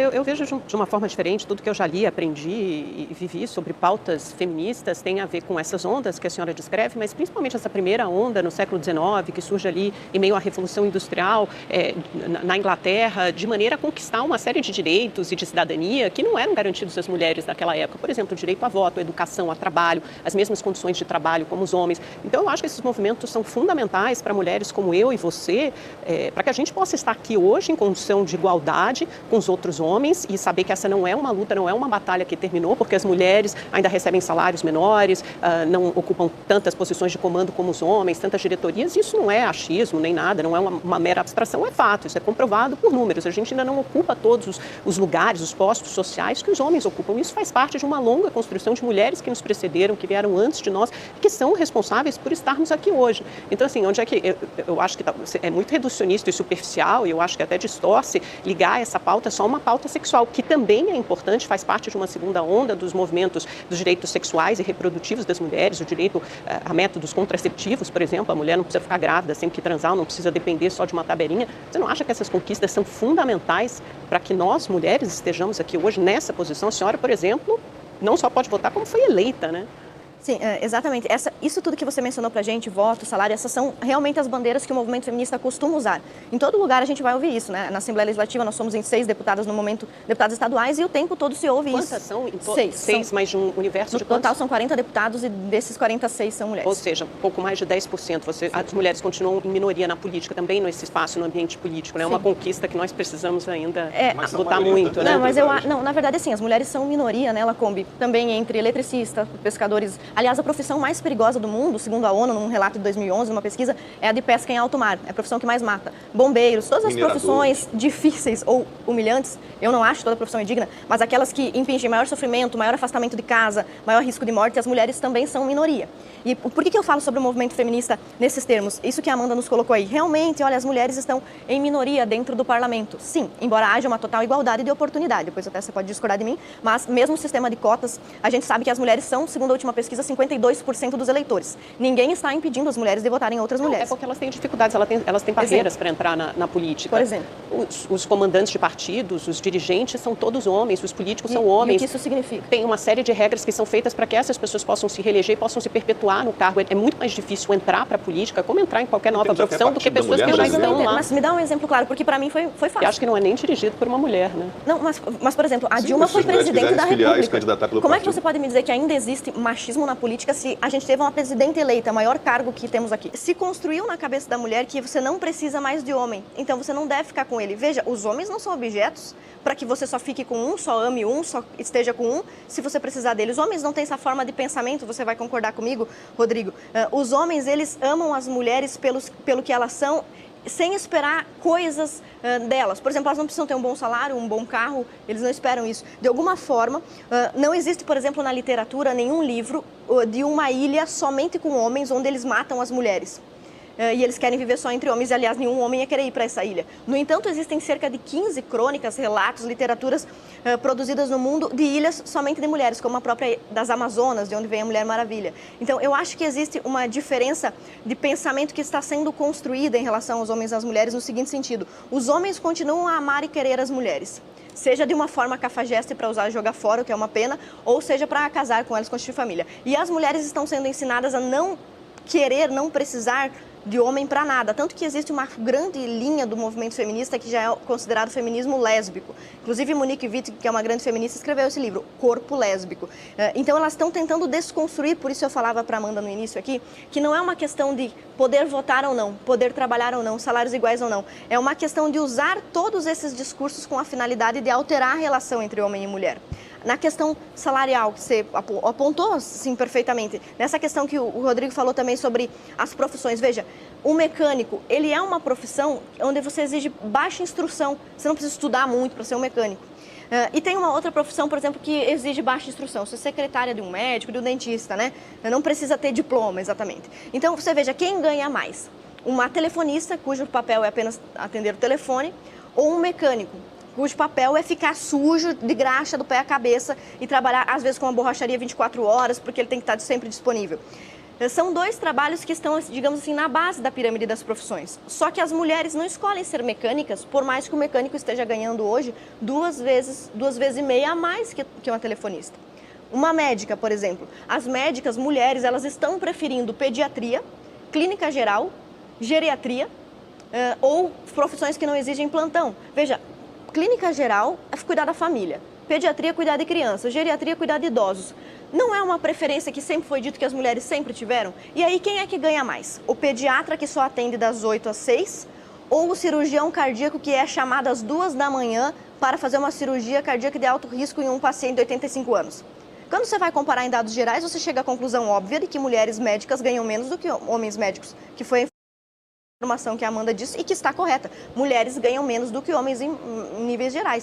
Eu vejo de uma forma diferente. Tudo que eu já li, aprendi e vivi sobre pautas feministas tem a ver com essas ondas que a senhora descreve, mas principalmente essa primeira onda no século XIX, que surge ali em meio à Revolução Industrial na Inglaterra, de maneira a conquistar uma série de direitos e de cidadania que não eram garantidos às mulheres naquela época. Por exemplo, o direito a voto, a educação, a trabalho, as mesmas condições de trabalho como os homens. Então, eu acho que esses movimentos são fundamentais para mulheres como eu e você, para que a gente possa estar aqui hoje em condição de igualdade com os outros homens e saber que essa não é uma luta, não é uma batalha que terminou, porque as mulheres ainda recebem salários menores, não ocupam tantas posições de comando como os homens, tantas diretorias. Isso não é achismo nem nada, não é uma mera abstração, é fato, isso é comprovado por números. A gente ainda não ocupa todos os lugares, os postos sociais que os homens ocupam. Isso faz parte de uma longa construção de mulheres que nos precederam, que vieram antes de nós, que são responsáveis por estarmos aqui hoje. Então, assim, onde é que eu acho que é muito reducionista e superficial, e eu acho que até distorce ligar essa pauta só a uma pauta sexual, que também é importante, faz parte de uma segunda onda dos movimentos dos direitos sexuais e reprodutivos das mulheres, o direito a métodos contraceptivos, por exemplo, a mulher não precisa ficar grávida sempre que transar, não precisa depender só de uma tabelinha. Você não acha que essas conquistas são fundamentais para que nós, mulheres, estejamos aqui hoje nessa posição? A senhora, por exemplo, não só pode votar, como foi eleita, né? Sim, exatamente. Isso tudo que você mencionou pra gente, voto, salário, essas são realmente as bandeiras que o movimento feminista costuma usar. Em todo lugar a gente vai ouvir isso, né? Na Assembleia Legislativa nós somos em 6 deputadas no momento, deputados estaduais, e o tempo todo se ouve Quantas isso. são? Seis, mas de um universo no de quantos? total são 40 deputados e desses 46 são mulheres. Ou seja, um pouco mais de 10%. As mulheres continuam em minoria na política, também nesse espaço, no ambiente político, né? É uma conquista que nós precisamos ainda lutar muito, né? Não, mas na verdade, assim, as mulheres são minoria, né? Ela combe também entre eletricistas, pescadores. Aliás, a profissão mais perigosa do mundo, segundo a ONU, num relato de 2011, numa pesquisa, é a de pesca em alto mar. É a profissão que mais mata. Bombeiros, todas as profissões difíceis ou humilhantes, eu não acho que toda profissão é digna, mas aquelas que impingem maior sofrimento, maior afastamento de casa, maior risco de morte, as mulheres também são minoria. E por que eu falo sobre o movimento feminista nesses termos? Isso que a Amanda nos colocou aí. Realmente, olha, as mulheres estão em minoria dentro do parlamento. Sim, embora haja uma total igualdade de oportunidade. Depois até você pode discordar de mim, mas mesmo o sistema de cotas, a gente sabe que as mulheres são, segundo a última pesquisa, 52% dos eleitores. Ninguém está impedindo as mulheres de votarem em outras mulheres. É porque elas têm dificuldades, elas têm barreiras para entrar na política. Por exemplo? Os comandantes de partidos, os dirigentes são todos homens, os políticos são homens. E o que isso significa? Tem uma série de regras que são feitas para que essas pessoas possam se reeleger e possam se perpetuar no cargo. É muito mais difícil entrar para a política, como entrar em qualquer nova profissão, do que pessoas que já estão lá. Mas me dá um exemplo claro, porque para mim foi fácil. Eu acho que não é nem dirigido por uma mulher, né? Não, mas por exemplo, a Dilma foi presidente da República. Como é que você pode me dizer que ainda existe machismo na política se a gente teve uma presidente eleita, maior cargo que temos aqui? Se construiu na cabeça da mulher que você não precisa mais de homem, então você não deve ficar com ele. Veja, os homens não são objetos para que você só fique com um, só ame um, só esteja com um, se você precisar dele. Os homens não têm essa forma de pensamento, você vai concordar comigo, Rodrigo? Os homens, eles amam as mulheres pelo que elas são, sem esperar coisas delas. Por exemplo, elas não precisam ter um bom salário, um bom carro, eles não esperam isso. De alguma forma, não existe, por exemplo, na literatura, nenhum livro de uma ilha somente com homens, onde eles matam as mulheres. E eles querem viver só entre homens, e aliás, nenhum homem ia querer ir para essa ilha. No entanto, existem cerca de 15 crônicas, relatos, literaturas produzidas no mundo de ilhas somente de mulheres, como a própria das Amazonas, de onde vem a Mulher Maravilha. Então, eu acho que existe uma diferença de pensamento que está sendo construída em relação aos homens e às mulheres no seguinte sentido: os homens continuam a amar e querer as mulheres, seja de uma forma cafajeste para usar e jogar fora, o que é uma pena, ou seja para casar com elas, constituir família. E as mulheres estão sendo ensinadas a não querer, não precisar de homem para nada. Tanto que existe uma grande linha do movimento feminista que já é considerado feminismo lésbico. Inclusive, Monique Wittig, que é uma grande feminista, escreveu esse livro, Corpo Lésbico. Então, elas estão tentando desconstruir, por isso eu falava para Amanda no início aqui, que não é uma questão de poder votar ou não, poder trabalhar ou não, salários iguais ou não. É uma questão de usar todos esses discursos com a finalidade de alterar a relação entre homem e mulher. Na questão salarial, que você apontou, sim, perfeitamente, nessa questão que o Rodrigo falou também sobre as profissões, veja, o mecânico, ele é uma profissão onde você exige baixa instrução, você não precisa estudar muito para ser um mecânico. E tem uma outra profissão, por exemplo, que exige baixa instrução, você é secretária de um médico, de um dentista, né? Não precisa ter diploma, exatamente. Então, você veja, quem ganha mais? Uma telefonista, cujo papel é apenas atender o telefone, ou um mecânico, cujo papel é ficar sujo de graxa do pé à cabeça e trabalhar, às vezes, com uma borracharia 24 horas, porque ele tem que estar sempre disponível. São dois trabalhos que estão, digamos assim, na base da pirâmide das profissões. Só que as mulheres não escolhem ser mecânicas, por mais que o mecânico esteja ganhando hoje 2,5 vezes a mais que uma telefonista. Uma médica, por exemplo. As médicas mulheres, elas estão preferindo pediatria, clínica geral, geriatria ou profissões que não exigem plantão. Veja, clínica geral é cuidar da família, pediatria é cuidar de crianças, geriatria é cuidar de idosos. Não é uma preferência que sempre foi dito que as mulheres sempre tiveram? E aí quem é que ganha mais? O pediatra que só atende das 8 às 6 ou o cirurgião cardíaco que é chamado às 2 da manhã para fazer uma cirurgia cardíaca de alto risco em um paciente de 85 anos? Quando você vai comparar em dados gerais, você chega à conclusão óbvia de que mulheres médicas ganham menos do que homens médicos, que foi a informação que a Amanda disse e que está correta. Mulheres ganham menos do que homens em níveis gerais.